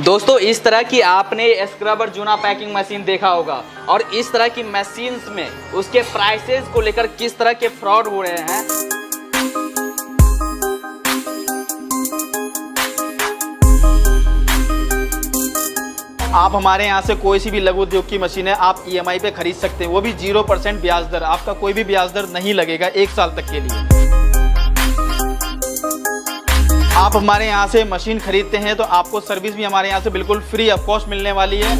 दोस्तों इस तरह की आपने स्क्रबर जूना पैकिंग मशीन देखा होगा और इस तरह की मशीन्स में उसके प्राइसेस को लेकर किस तरह के फ्रॉड हो रहे हैं। आप हमारे यहाँ से कोई सी भी लघु उद्योग की मशीनें आप ईएमआई पे खरीद सकते हैं, वो भी 0% ब्याज दर। आपका कोई भी ब्याज दर नहीं लगेगा 1 साल तक के लिए। आप हमारे यहाँ से मशीन खरीदते हैं तो आपको सर्विस भी हमारे यहाँ से बिल्कुल फ्री ऑफ कॉस्ट मिलने वाली है।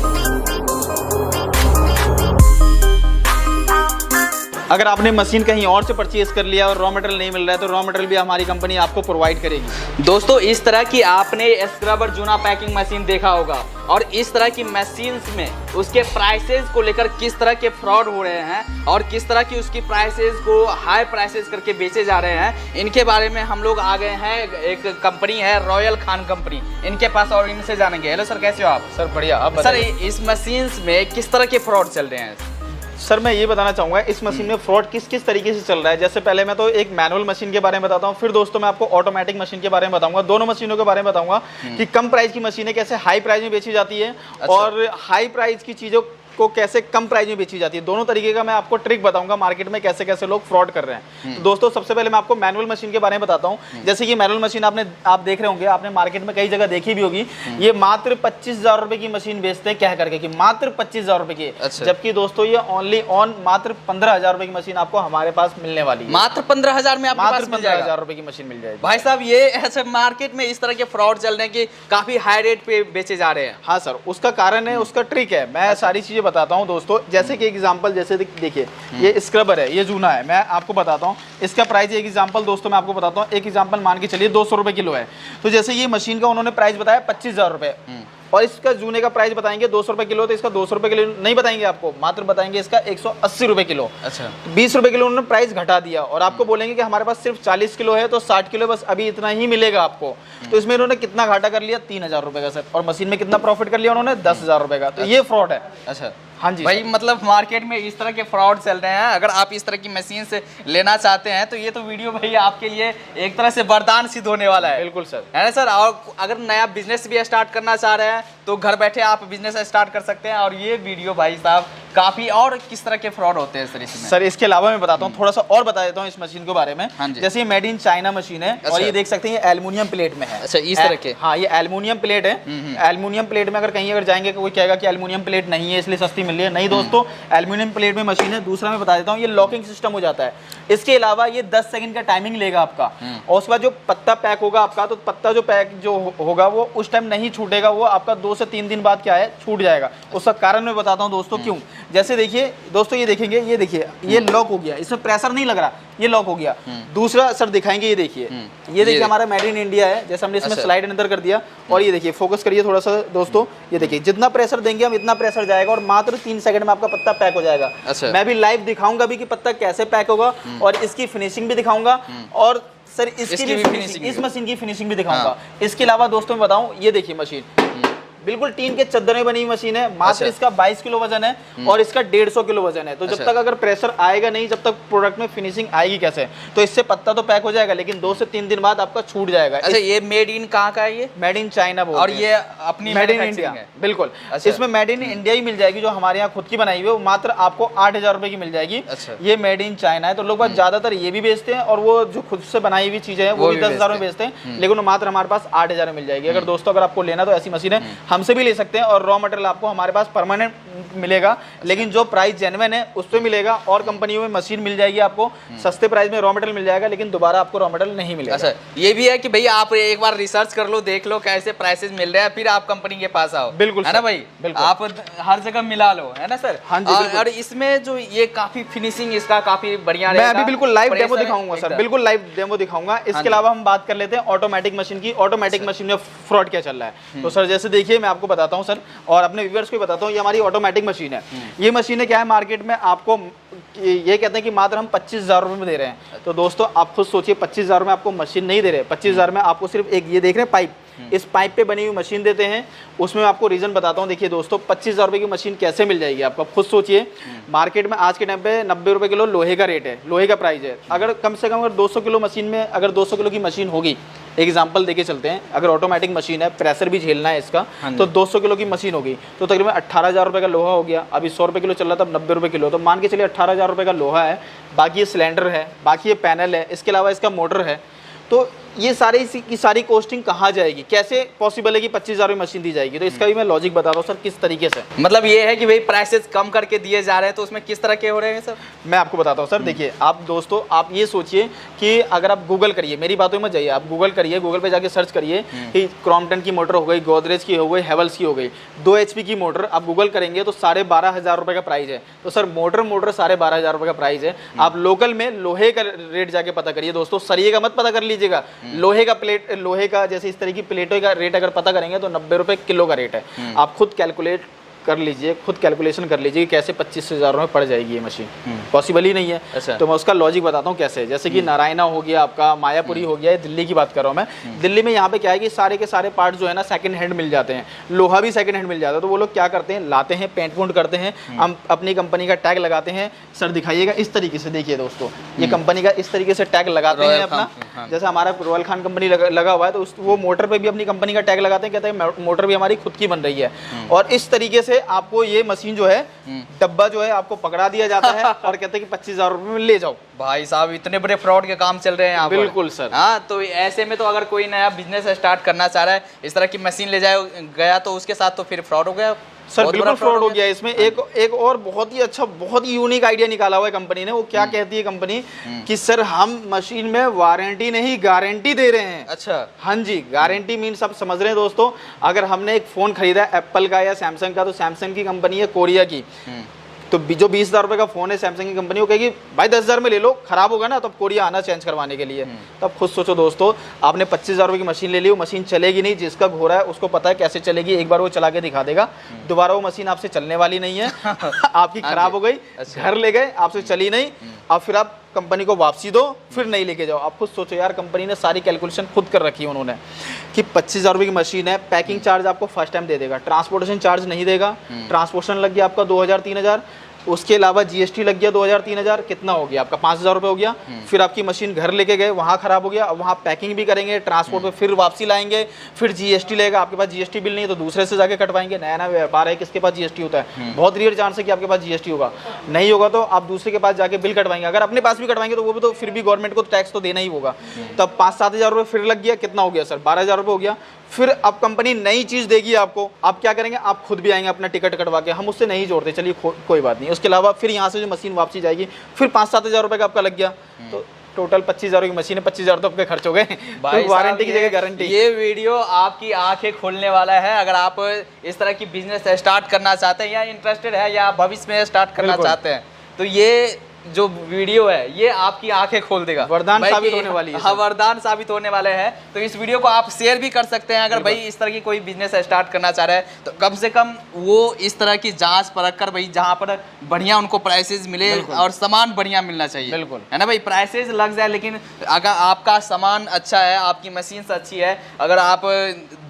अगर आपने मशीन कहीं और से परचेज कर लिया और रॉ मटेरियल नहीं मिल रहा है तो रॉ मटेरियल भी हमारी कंपनी आपको प्रोवाइड करेगी। दोस्तों इस तरह की आपने स्क्रबर जूना पैकिंग मशीन देखा होगा और इस तरह की मशीन्स में उसके प्राइसेस को लेकर किस तरह के फ्रॉड हो रहे हैं और किस तरह की उसकी प्राइसेस को हाई प्राइसेस करके बेचे जा रहे हैं, इनके बारे में हम लोग आ गए हैं। एक कंपनी है रॉयल खान कंपनी, इनके पास और इनसे जानेंगे। हेलो सर, कैसे हो आप? सर बढ़िया। आप सर इस मशीन्स में किस तरह के फ्रॉड चल रहे हैं? सर मैं ये बताना चाहूँगा इस मशीन में फ्रॉड किस किस तरीके से चल रहा है। जैसे पहले मैं तो एक मैनुअल मशीन के बारे में बताता हूँ, फिर दोस्तों मैं आपको ऑटोमेटिक मशीन के बारे में बताऊंगा। दोनों मशीनों के बारे में बताऊंगा कि कम प्राइस की मशीनें कैसे हाई प्राइस में बेची जाती है और हाई प्राइस की चीज़ों को कैसे कम प्राइस में बेची जाती है। दोनों तरीके का मैं आपको ट्रिक बताऊंगा मार्केट में कैसे कैसे लोग फ्रॉड कर रहे हैं। तो दोस्तों सबसे पहले मैं आपको मैनुअल मशीन के बारे में बताता हूं। जैसे कि मैनुअल मशीन आप देख रहे होंगे, आपने मार्केट में कई जगह देखी भी होगी। ये मात्र 25,000 रुपए की मशीन बेचते हैं कह करके कि मात्र 25,000 रुपए की। जबकि दोस्तों ये ओनली ऑन मात्र 15,000 रुपए की मशीन आपको हमारे पास मिलने वाली है। मात्र 15,000 में आपके पास 15,000 रुपए की मशीन मिल जाएगी। भाई साहब ये ऐसे मार्केट में इस तरह के फ्रॉड चल रहे हैं कि काफी हाई रेट पे बेचे जा रहे हैं। हाँ सर, उसका कारण है, उसका ट्रिक है। मैं सारी चीजें बताता हूँ दोस्तों। जैसे कि एग्जांपल, जैसे देखिए ये स्क्रबर है, ये जूना है। मैं आपको बताता हूँ इसका प्राइस। एक एग्जांपल दोस्तों मैं आपको बताता हूँ। एक एग्जांपल मान के चलिए 200 रुपए किलो है। तो जैसे ये मशीन का उन्होंने प्राइस बताया 25,000 रुपए और इसका जूने का प्राइस बताएंगे 200 रुपए किलो। तो इसका 200 रुपए किलो नहीं बताएंगे आपको, मात्र बताएंगे इसका 180 रुपए किलो। अच्छा, 20 रुपए किलो उन्होंने प्राइस घटा दिया और आपको बोलेंगे कि हमारे पास सिर्फ 40 किलो है तो 60 किलो बस अभी इतना ही मिलेगा आपको। तो इसमें इन्होंने कितना घाटा कर लिया? 3,000 रुपए का सर। और मशीन में कितना प्रॉफिट कर लिया उन्होंने? 10,000 रुपए का। तो ये फ्रॉड है। अच्छा हाँ जी भाई, मतलब मार्केट में इस तरह के फ्रॉड चल रहे हैं। अगर आप इस तरह की मशीन से लेना चाहते हैं तो ये तो वीडियो भाई आपके लिए एक तरह से वरदान सिद्ध होने वाला है। बिल्कुल सर, है ना सर। और अगर नया बिजनेस भी स्टार्ट करना चाह रहे हैं तो घर बैठे आप बिजनेस स्टार्ट कर सकते हैं। और ये वीडियो भाई साहब काफी और किस तरह के फ्रॉड होते हैं सर इसमें? सर इसके अलावा मैं बताता हूँ, थोड़ा सा और बता देता हूँ इस मशीन के बारे में। हाँ, जैसे ये मेड इन चाइना मशीन है और ये देख सकते हैं ये एल्युमिनियम प्लेट में है। अच्छा, इस तरह के? हाँ, ये एल्युमिनियम प्लेट है। एल्युमिनियम प्लेट में अगर कहीं जाएंगे कोई कहेगा कि एल्युमिनियम प्लेट नहीं है इसलिए सस्ती मिल रही है। नहीं दोस्तों, एल्युमिनियम प्लेट में मशीन है। दूसरा मैं बता देता हूँ, ये लॉकिंग सिस्टम हो जाता है। इसके अलावा ये 10 सेकंड का टाइमिंग लेगा आपका और उसके बाद जो पत्ता पैक होगा आपका, तो पत्ता जो पैक जो होगा वो उस टाइम नहीं छूटेगा, वो आपका 2 से 3 दिन बाद क्या है छूट जाएगा। उसका कारण मैं बताता हूँ दोस्तों क्यों। जैसे देखिए दोस्तों, ये देखेंगे, ये देखिए ये लॉक हो गया, इसमें प्रेशर नहीं लग रहा, ये लॉक हो गया। दूसरा सर दिखाएंगे, ये देखिए, ये देखिए हमारा मेड इन इंडिया है। जैसे हमने इसमें स्लाइड अंदर कर दिया और ये देखिए, फोकस करिए थोड़ा सा दोस्तों, ये देखिए जितना प्रेशर देंगे हम इतना प्रेशर जाएगा और मात्र 3 सेकंड में आपका पत्ता पैक हो जाएगा। अच्छा। मैं भी लाइव दिखाऊंगा भी कि पत्ता कैसे पैक होगा और इसकी फिनिशिंग भी दिखाऊंगा और सर इसकी भी फिनिशिंग, इस मशीन की फिनिशिंग भी दिखाऊंगा। इसके अलावा दोस्तों मैं बताऊं, ये देखिए मशीन बिल्कुल टीन के चद्दर में बनी हुई मशीन है। मात्र इसका 22 किलो वजन है और इसका 150 किलो वजन है। तो जब तक अगर प्रेशर आएगा नहीं, जब तक प्रोडक्ट में फिनिशिंग आएगी कैसे? तो इससे पत्ता तो पैक हो जाएगा लेकिन 2 से 3 दिन बाद आपका छूट जाएगा। अच्छा, ये मेड इन कहाँ का है? ये मेड इन चाइना बोलते हैं और ये अपनी मेड इन इंडिया है। बिल्कुल। अच्छा। इसमें मेड इन इंडिया ही मिल जाएगी, जो हमारे यहाँ खुद की बनाई हुई है। वो मात्र आपको 8,000 रुपए की मिल जाएगी। अच्छा। ये मेड इन चाइना है। तो लोग बात ज्यादातर ये भी बेचते हैं और वो जो खुद से बनाई हुई चीजें हैं वो भी 10,000 में बेचते हैं, लेकिन वो मात्र हमारे पास 8,000 में मिल जाएगी। अगर दोस्तों अगर आपको लेना तो ऐसी मशीन है हमसे भी ले सकते हैं और रॉ मटेरियल आपको हमारे पास परमानेंट मिलेगा, लेकिन जो प्राइस जेन्युइन है उस पे मिलेगा। और कंपनियों में मशीन मिल जाएगी आपको सस्ते प्राइस में, रॉ मटेरियल मिल जाएगा, लेकिन दोबारा आपको रॉ मटेरियल नहीं मिलेगा। अच्छा, ये भी है कि भैया आप एक बार रिसर्च कर लो, देख लो कैसे प्राइसेस मिल रहे हैं, फिर आप कंपनी के पास आओ। बिल्कुल है ना भाई, बिल्कुल। आप हर जगह मिला लो, है ना सर? हाँ जी। और इसमें जो ये काफी फिनिशिंग इसका काफी बढ़िया मैं अभी बिल्कुल लाइव डेमो दिखाऊंगा सर, बिल्कुल लाइव डेमो दिखाऊंगा। इसके अलावा हम बात कर लेते हैं ऑटोमेटिक मशीन की। ऑटोमेटिक मशीन में फ्रॉड क्या चल रहा है तो सर जैसे देखिए मैं आपको बताता हूँ सर, और अपने व्यूअर्स को बताता हूँ। ये हमारी ऑटोमेटिक मशीन है। ये मशीनें क्या है मार्केट में आपको ये कहते हैं कि मात्र हम 25,000 रुपए में दे रहे हैं। तो दोस्तों आप खुद सोचिए, 25,000 में आपको मशीन नहीं दे रहे। 25,000 में आपको सिर्फ एक ये देख रहे हैं पाइप, इस पाइप पे बनी हुई मशीन देते हैं। उसमें आपको रीजन बताता हूँ। देखिए दोस्तों, 25,000 रुपए की मशीन कैसे मिल जाएगी आपको, खुद सोचिए। मार्केट में आज के टाइम पे 90 रुपए किलो लोहे का रेट है, लोहे का प्राइस है। अगर कम से कम अगर 200 किलो मशीन में अगर 200 किलो की मशीन होगी एग्जांपल देके चलते हैं, अगर ऑटोमेटिक मशीन है, प्रेशर भी झेलना है इसका, हाँ तो 200 किलो की मशीन होगी तो तकरीबन 18,000 रुपये का लोहा हो गया। अभी 100 रुपये किलो चल रहा था, अब 90 रुपये किलो, तो मान के चलिए 18,000 रुपये का लोहा है, बाकी ये सिलेंडर है, बाकी ये पैनल है, इसके अलावा इसका मोटर है। तो ये सारी कॉस्टिंग कहाँ जाएगी, कैसे पॉसिबल है कि 25,000 में मशीन दी जाएगी? तो इसका भी मैं लॉजिक बता रहा हूँ सर किस तरीके से। मतलब ये है कि भाई प्राइसेस कम करके दिए जा रहे हैं, तो उसमें किस तरह के हो रहे हैं सर? मैं आपको बताता हूँ सर। देखिए आप दोस्तों, आप ये सोचिए कि अगर आप गूगल करिए, मेरी बातों में जाइए, आप गूगल करिए, गूगल पे जाके सर्च करिए कि क्रॉम्पटन की मोटर हो गई, गोदरेज की हो गई, हेवल्स की हो गई, 2 HP की मोटर आप गूगल करेंगे तो 12,500 रुपये का प्राइस है। तो सर मोटर 12,500 रुपये का प्राइस है। आप लोकल में लोहे का रेट जाके पता करिए दोस्तों, सरिये का मत पता कर लीजिएगा, लोहे का प्लेट, लोहे का जैसे इस तरह की प्लेटों का रेट अगर पता करेंगे तो 90 रुपये किलो का रेट है। आप खुद कैलकुलेट कर लीजिए, खुद कैलकुलेशन कर लीजिए कि कैसे 25,000 में पड़ जाएगी ये मशीन। पॉसिबल ही नहीं है। अच्छा। तो मैं उसका लॉजिक बताता हूँ कैसे। जैसे कि नारायणा हो गया आपका, मायापुरी हो गया, दिल्ली की बात कर रहा हूँ मैं। दिल्ली में यहाँ पे क्या है कि सारे के सारे पार्ट जो है ना सेकंड हैंड मिल जाते हैं, लोहा भी सेकंड हैंड मिल जाता है। तो वो लोग क्या करते हैं, लाते हैं, पेंट वूंट करते हैं, हम अपनी कंपनी का टैग लगाते हैं। सर दिखाइएगा इस तरीके से, देखिए दोस्तों ये कंपनी का इस तरीके से टैग लगाते हैं अपना। जैसे हमारा रॉयल खान कंपनी लगा हुआ है, तो वो मोटर पे भी अपनी कंपनी का टैग लगाते हैं, कहते हैं मोटर भी हमारी खुद की बन रही है। और इस तरीके से आपको ये मशीन जो है, डब्बा जो है आपको पकड़ा दिया जाता है और कहते हैं कि 25,000 रुपये में ले जाओ। भाई साहब इतने बड़े फ्रॉड के काम चल रहे हैं यहाँ पर। बिल्कुल सर। हाँ, तो ऐसे में तो अगर कोई नया बिजनेस स्टार्ट करना चाह रहा है, इस तरह की मशीन ले गया तो उसके साथ तो फिर फ्रॉड हो गया सर। बिल्कुल फ्रॉड हो गया। इसमें एक और बहुत ही अच्छा, बहुत ही यूनिक आइडिया निकाला हुआ है कंपनी ने। वो क्या कहती है कंपनी कि सर हम मशीन में वारंटी नहीं गारंटी दे रहे हैं। अच्छा। हाँ जी, गारंटी मीन्स आप समझ रहे हैं दोस्तों, अगर हमने एक फ़ोन खरीदा है एप्पल का या सैमसंग का, तो सैमसंग की कंपनी है कोरिया की, तो जो 20,000 रुपये का फ़ोन है सैमसंग की कंपनी, वो कहेगी भाई 10,000 में ले लो, खराब होगा ना तो अब कोरिया आना चेंज करवाने के लिए। तो अब खुद सोचो दोस्तों, आपने 25,000 रुपये की मशीन ले ली, वो मशीन चलेगी नहीं, जिसका घोड़ा है उसको पता है कैसे चलेगी, एक बार वो चला के दिखा देगा, दोबारा वो मशीन आपसे चलने वाली नहीं है। आपकी खराब हो गई, घर ले गए, आपसे चली नहीं, अब फिर आप कंपनी को वापसी दो, फिर नहीं लेके जाओ। आप खुद सोचो यार, कंपनी ने सारी कैलकुलेशन खुद कर रखी है उन्होंने कि 25,000 रुपये की मशीन है, पैकिंग चार्ज आपको फर्स्ट टाइम दे देगा, ट्रांसपोर्टेशन चार्ज नहीं देगा, ट्रांसपोर्टेशन लग गया आपका 2,000-3,000, उसके अलावा जीएसटी लग गया 2,000-3,000, कितना हो गया आपका 5,000 रुपये हो गया। फिर आपकी मशीन घर लेके गए, वहाँ खराब हो गया, अब वहाँ पैकिंग भी करेंगे, ट्रांसपोर्ट पे फिर वापसी लाएंगे, फिर जीएसटी लेगा। आपके पास जीएसटी बिल नहीं है तो दूसरे से जाके कटवाएंगे। नया नया व्यापार है, किसके पास जीएसटी होता है? बहुत रेयर चांस है कि आपके पास जीएसटी होगा। नहीं होगा तो आप दूसरे के पास जाके बिल कटवाएंगे। अगर अपने पास भी कटवाएंगे तो वो भी तो फिर भी गवर्नमेंट को टैक्स तो देना ही होगा। तब 5-7 रुपये फिर लग गया, कितना हो गया सर? 12,000 रुपये हो गया। फिर अब कंपनी नई चीज़ देगी आपको, आप क्या करेंगे? आप खुद भी आएंगे अपना टिकट कटवा के, हम उससे नहीं जोड़ते, चलिए कोई बात नहीं। उसके अलावा फिर यहाँ से जो मशीन वापसी जाएगी, फिर 5-7 रुपये का आपका लग गया, तो टोटल 25,000 की मशीन है, 25,000 तो आपके खर्च हो गए। तो वारंटी की जगह गारंटी। ये वीडियो आपकी आंखें खोलने वाला है। अगर आप इस तरह की बिजनेस स्टार्ट करना चाहते हैं या इंटरेस्टेड है या भविष्य में स्टार्ट करना चाहते हैं, तो ये जो वीडियो है ये आपकी आंखें खोल देगा, वरदान साबित होने वाली है। हाँ, वरदान साबित होने वाले हैं। तो इस वीडियो को आप शेयर भी कर सकते हैं। अगर भाई इस तरह की कोई बिजनेस स्टार्ट करना चाह रहा है तो कम से कम वो इस तरह की जांच परख कर, भाई जहाँ पर बढ़िया उनको प्राइसेस मिले और सामान बढ़िया मिलना चाहिए, बिल्कुल है ना भाई। प्राइसेस लग जाए लेकिन अगर आपका सामान अच्छा है, आपकी मशीन अच्छी है, अगर आप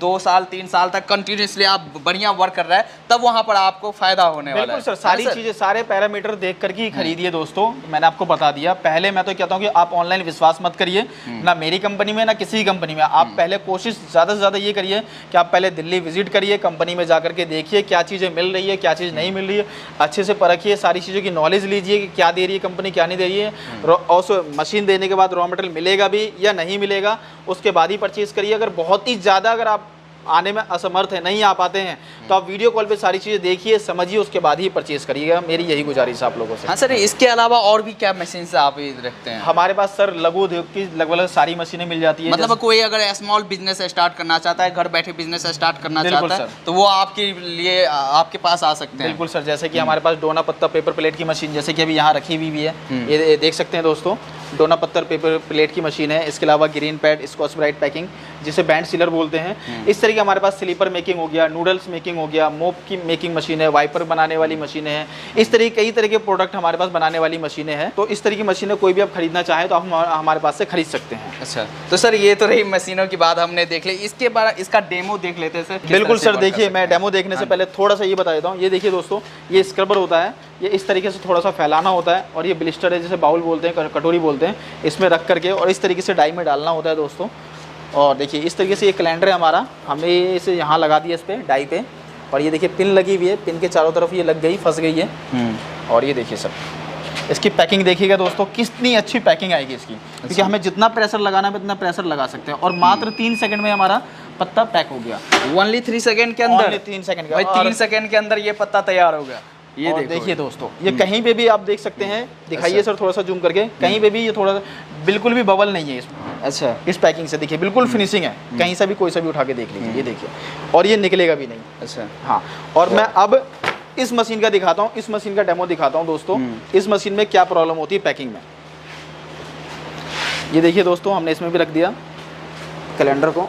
2 साल 3 साल तक कंटिन्यूसली आप बढ़िया वर्क कर रहे हैं, तब वहाँ पर आपको फायदा होने वाला है। सर सारी चीजें, सारे पैरामीटर देख करके ही खरीदिए दोस्तों। मैंने आपको बता दिया। पहले मैं तो कहता हूँ कि आप ऑनलाइन विश्वास मत करिए, ना मेरी कंपनी में ना किसी कंपनी में। आप पहले कोशिश ज़्यादा से ज़्यादा ये करिए कि आप पहले दिल्ली विजिट करिए, कंपनी में जाकर के देखिए क्या चीज़ें मिल रही है, क्या चीज़ नहीं मिल रही है, अच्छे से परखिए, सारी चीज़ों की नॉलेज लीजिए कि क्या दे रही है कंपनी, क्या नहीं दे रही है। और मशीन देने के बाद रॉ मटेरियल मिलेगा भी या नहीं मिलेगा, उसके बाद ही परचेज़ करिए। अगर बहुत ही ज़्यादा अगर आप आने में असमर्थ है, नहीं आ पाते हैं, तो आप वीडियो कॉल पे सारी चीज़ें देखिए, समझिए, उसके बाद ही परचेज करिएगा। मेरी यही गुजारिश है आप लोगों से। हाँ सर, इसके अलावा और भी क्या मशीन से आप रखते हैं? हमारे पास सर लघु उद्योग की लगभग सारी मशीनें मिल जाती है। मतलब कोई अगर स्मॉल बिजनेस स्टार्ट करना चाहता है, घर बैठे बिजनेस स्टार्ट करना चाहता है, तो वो आपके लिए आपके पास आ सकते हैं। बिल्कुल सर, जैसे कि हमारे पास डोना पत्ता पेपर प्लेट की मशीन, जैसे कि अभी यहाँ रखी हुई है, ये देख सकते हैं दोस्तों, डोना पत्थर पेपर प्लेट की मशीन है। इसके अलावा green pad, Scotch Brite packing, जिसे बैंड सीलर बोलते हैं। इस तरह की हमारे पास स्लीपर मेकिंग हो गया, नूडल्स मेकिंग हो गया, मोप की मेकिंग मशीन है, वाइपर बनाने वाली मशीनें हैं। इस तरह कई तरह के प्रोडक्ट हमारे पास बनाने वाली मशीनें हैं। तो इस तरह की मशीनें कोई भी आप खरीदना चाहें तो आप हमारे पास से खरीद सकते हैं। अच्छा, तो सर ये तो रही मशीनों की बात हमने देख ली, इसके बाद इसका डेमो देख लेते हैं सर। बिल्कुल सर, देखिए मैं डेमो देखने से पहले थोड़ा सा ये बता देता हूँ। ये देखिए दोस्तों, ये स्क्रबर होता है, ये इस तरीके से थोड़ा सा फैलाना होता है, और ये ब्लिस्टर है, जैसे बाउल बोलते हैं, कटोरी बोलते हैं, इसमें रख करके और इस तरीके से डाई में डालना होता है दोस्तों। और देखिए इस तरीके से ये कैलेंडर है हमारा, हमने इसे यहाँ लगा दिया इस पर डाई पे, और ये देखिए पिन लगी हुई है, पिन के चारों तरफ ये लग गई, फंस गई है। और ये देखिए सर इसकी पैकिंग देखिएगा दोस्तों, कितनी अच्छी पैकिंग आएगी इसकी, क्योंकि हमें जितना प्रेशर लगाना है उतना प्रेशर लगा सकते हैं। और मात्र 3 सेकंड में हमारा पत्ता पैक हो गया। ओनली 3 सेकंड के अंदर? 3 सेकंड का भाई 3 सेकंड के अंदर ये पत्ता तैयार हो गया। ये देखिए दोस्तों, ये कहीं पे भी आप देख सकते हैं, दिखाइए सर थोड़ा सा जूम करके, कहीं पे भी ये थोड़ा बिल्कुल भी बबल नहीं है इसमें। अच्छा, इस पैकिंग से देखिए बिल्कुल फिनिशिंग है, कहीं से भी कोई सा भी उठा के देख लीजिए, ये देखिए, और ये निकलेगा भी नहीं। अच्छा हाँ, और मैं अब इस मशीन का दिखाता हूँ, इस मशीन का डेमो दिखाता हूँ दोस्तों, इस मशीन में क्या प्रॉब्लम होती है पैकिंग में। ये देखिए दोस्तों, हमने इसमें भी रख दिया कैलेंडर को,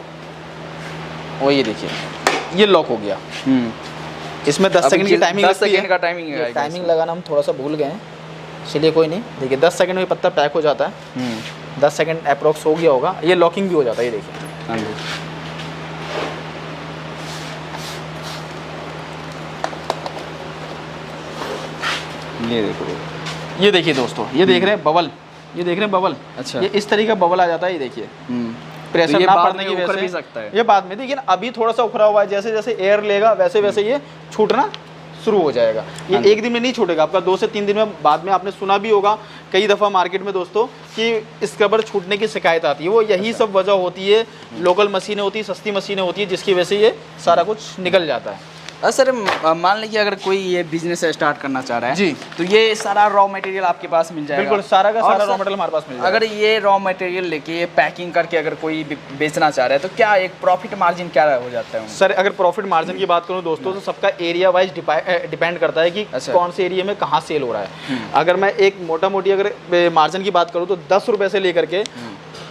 और ये देखिए ये लॉक हो गया। इसमें 10 सेकंड की टाइमिंग, 10 सेकंड का टाइमिंग लगाना हम थोड़ा सा भूल गए हैं, चलिए कोई नहीं। देखिए 10 सेकंड में पत्ता पैक हो जाता है, 10 सेकंड अप्रोक्स हो गया होगा, ये लॉकिंग भी हो जाता है। ये देखिए, हाँ जी, ये देखिए दोस्तों, ये देख रहे हैं बबल, ये देख रहे हैं बबल। अच्छा, ये इस तरीके का बबल आ जाता है, ये देखिए प्रेशर तो ना पड़ने की वजह भी से सकता है ये बाद में, देखिए अभी थोड़ा सा उखड़ा हुआ है, जैसे जैसे एयर लेगा वैसे वैसे ये छूटना शुरू हो जाएगा। ये एक दिन में नहीं छूटेगा आपका, 2 से 3 दिन में। बाद में आपने सुना भी होगा कई दफ़ा मार्केट में दोस्तों कि स्क्रबर छूटने की शिकायत आती है, वो यही सब वजह होती है, लोकल मशीनें होती है, सस्ती मशीनें होती है, जिसकी वजह से ये सारा कुछ निकल जाता है। सर मान लीजिए अगर कोई ये बिजनेस स्टार्ट करना चाह रहा है जी, तो ये सारा रॉ मटेरियल आपके पास मिल जाएगा? बिल्कुल, सारा का सारा रॉ मटेरियल हमारे पास मिल जाएगा। अगर ये रॉ मटेरियल लेके ये पैकिंग करके अगर कोई बेचना चाह रहा है तो क्या एक प्रॉफिट मार्जिन क्या हो जाता है? सर अगर प्रॉफिट मार्जिन की बात करूं दोस्तों, तो सबका एरिया वाइज डिपेंड करता है कि कौन से एरिया में कहाँ सेल हो रहा है। अगर मैं एक मोटा मोटी अगर मार्जिन की बात करूँ तो 10 रुपये से लेकर के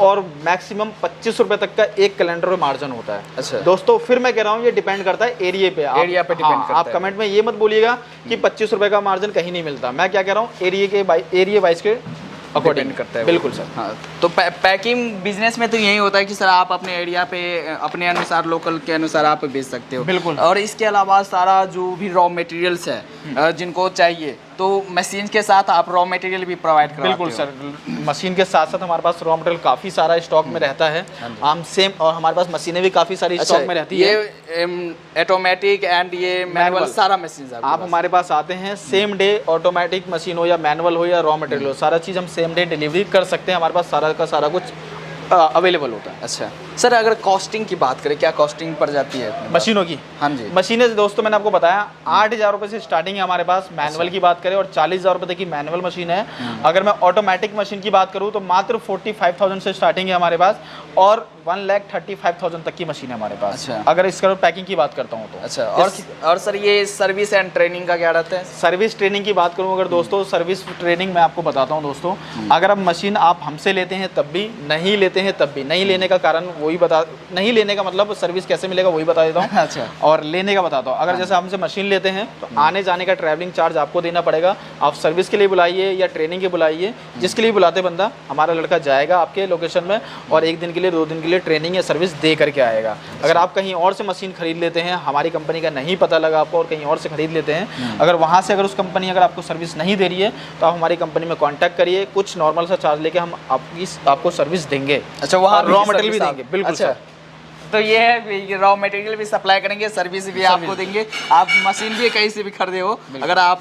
और मैक्सिमम 25 रुपए तक का एक कैलेंडर में मार्जिन होता है। अच्छा दोस्तों, फिर मैं कह रहा हूँ ये डिपेंड करता है एरिया पे, एरिया पे डिपेंड करता है। आप कमेंट में ये मत बोलिएगा कि 25 रुपए का मार्जिन कहीं नहीं मिलता। मैं क्या कह रहा हूँ, एरिया वाइज के अकॉर्डिंग करता है। बिल्कुल सर। हाँ, तो पैकिंग बिजनेस में तो यही होता है कि सर आप अपने एरिया पे अपने अनुसार, लोकल के अनुसार आप बेच सकते हो। बिल्कुल। और इसके अलावा सारा जो भी रॉ मटेरियल्स है जिनको चाहिए, तो मशीन के साथ आप रॉ मटेरियल भी प्रोवाइड कराते हो? बिल्कुल सर, मशीन के साथ साथ हमारे पास रॉ मटेरियल काफ़ी सारा स्टॉक में रहता है। हम सेम, और हमारे पास मशीनें भी काफ़ी सारी स्टॉक में रहती है। ये ऑटोमेटिक एंड ये मैनुअल सारा मशीन आप हमारे पास आते हैं, सेम डे ऑटोमेटिक मशीन हो या मैनुअल हो या रॉ मटेरियल हो, सारा चीज़ हम सेम डे डिलीवरी कर सकते हैं। हमारे पास सारा का सारा कुछ अवेलेबल होता है। अच्छा सर, अगर कॉस्टिंग की बात करें, क्या कॉस्टिंग पड़ जाती है मशीनों की? हाँ जी, मशीनें दोस्तों मैंने आपको बताया 8,000 रुपये से स्टार्टिंग है हमारे पास मैनुअल की बात करें, और 40,000 रुपये तक की मैनुअल मशीन है। अगर मैं ऑटोमेटिक मशीन की बात करूँ तो मात्र 45,000 से स्टार्टिंग है हमारे पास, और 1,35,000 तक की मशीन है हमारे पास। अच्छा। अगर इसका पैकिंग की बात करता हूँ तो। अच्छा, और सर ये सर्विस एंड ट्रेनिंग का क्या रहता है? सर्विस ट्रेनिंग की बात करूँ अगर दोस्तों, सर्विस ट्रेनिंग मैं आपको बताता हूँ दोस्तों। अगर आप मशीन आप हमसे लेते हैं तब भी, नहीं लेते हैं तब भी। नहीं लेने का कारण वही नहीं लेने का मतलब सर्विस कैसे मिलेगा वही बता देता हूँ। अच्छा। और लेने का बताता हूँ। अगर जैसे हमसे मशीन लेते हैं तो आने जाने का ट्रैवलिंग चार्ज आपको देना पड़ेगा। आप सर्विस के लिए बुलाइए या ट्रेनिंग के बुलाइए, जिसके लिए बुलाते बंदा, हमारा लड़का जाएगा आपके लोकेशन में और 1 दिन के लिए 2 दिन के लिए ट्रेनिंग या सर्विस दे करके आएगा। अगर आप कहीं और से मशीन खरीद लेते हैं, हमारी कंपनी का नहीं पता लगा आपको और कहीं और से खरीद लेते हैं, अगर वहाँ से अगर उस कंपनी अगर आपको सर्विस नहीं दे रही है तो आप हमारी कंपनी में कॉन्टैक्ट करिए। कुछ नॉर्मल सा चार्ज लेके हम आपको सर्विस देंगे। अच्छा, वहाँ रॉ मटेरियल भी देंगे। बिल्कुल। अच्छा, तो ये है रॉ मटेरियल भी सप्लाई करेंगे, सर्विस भी आपको देंगे। आप मशीन भी कहीं से भी खरीदे हो, अगर आप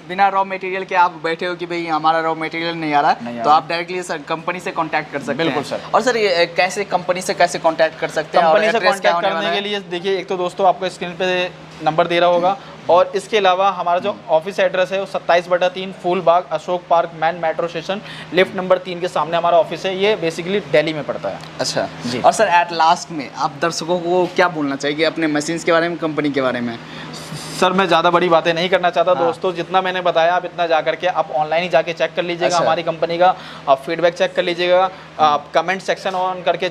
बिना रॉ मटेरियल के आप बैठे हो कि भाई हमारा रॉ मटेरियल नहीं आ रहा, तो आप डायरेक्टली सर कंपनी से कांटेक्ट कर सकते हैं। बिल्कुल सर। और सर ये कैसे कंपनी से कैसे कांटेक्ट कर सकते हैं? कंपनी से कांटेक्ट करने के लिए देखिए, एक तो दोस्तों आपको स्क्रीन पे नंबर दे रहा होगा, और इसके अलावा हमारा जो ऑफिस एड्रेस है वो 27/3 Phoolbagh Ashok park man metro station lift number 3 के सामने हमारा ऑफिस है। ये बेसिकली दिल्ली में पड़ता है। अच्छा जी। और सर एट लास्ट में आप दर्शकों को क्या बोलना चाहिए अपने मशीन्स के बारे में, कंपनी के बारे में? सर मैं ज़्यादा बड़ी बातें नहीं करना चाहता दोस्तों, जितना मैंने बताया आप इतना जा करके आप ऑनलाइन ही जाके चेक कर लीजिएगा। हमारी कंपनी का आप फीडबैक चेक कर लीजिएगा, आप कमेंट सेक्शन ऑन करके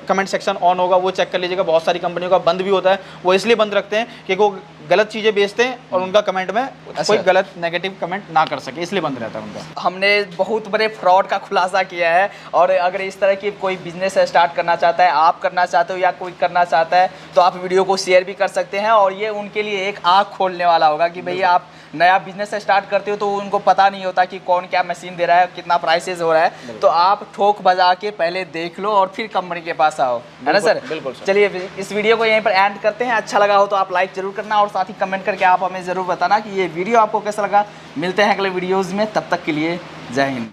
कमेंट सेक्शन ऑन होगा वो चेक कर लीजिएगा। बहुत सारी कंपनियों का बंद भी होता है, वो इसलिए बंद रखते हैं कि वो गलत चीज़ें बेचते हैं और उनका कमेंट में कोई गलत नेगेटिव कमेंट ना कर सके, इसलिए बंद रहता है उनका। हमने बहुत बड़े फ्रॉड का खुलासा किया है, और अगर इस तरह की कोई बिजनेस स्टार्ट करना चाहता है, आप करना चाहते हो या कोई करना चाहता है, तो आप वीडियो को शेयर भी कर सकते हैं, और ये उनके लिए एक आँख खोलने वाला होगा कि भैया आप नया बिजनेस स्टार्ट करते हो तो उनको पता नहीं होता कि कौन क्या मशीन दे रहा है, कितना प्राइसेस हो रहा है, तो आप ठोक बजा के पहले देख लो और फिर कंपनी के पास आओ, है ना सर? बिल्कुल सर। चलिए इस वीडियो को यहीं पर एंड करते हैं। अच्छा लगा हो तो आप लाइक जरूर करना और साथ ही कमेंट करके आप हमें ज़रूर बताना कि ये वीडियो आपको कैसा लगा। मिलते हैं अगले वीडियोज़ में, तब तक के लिए जय हिंद।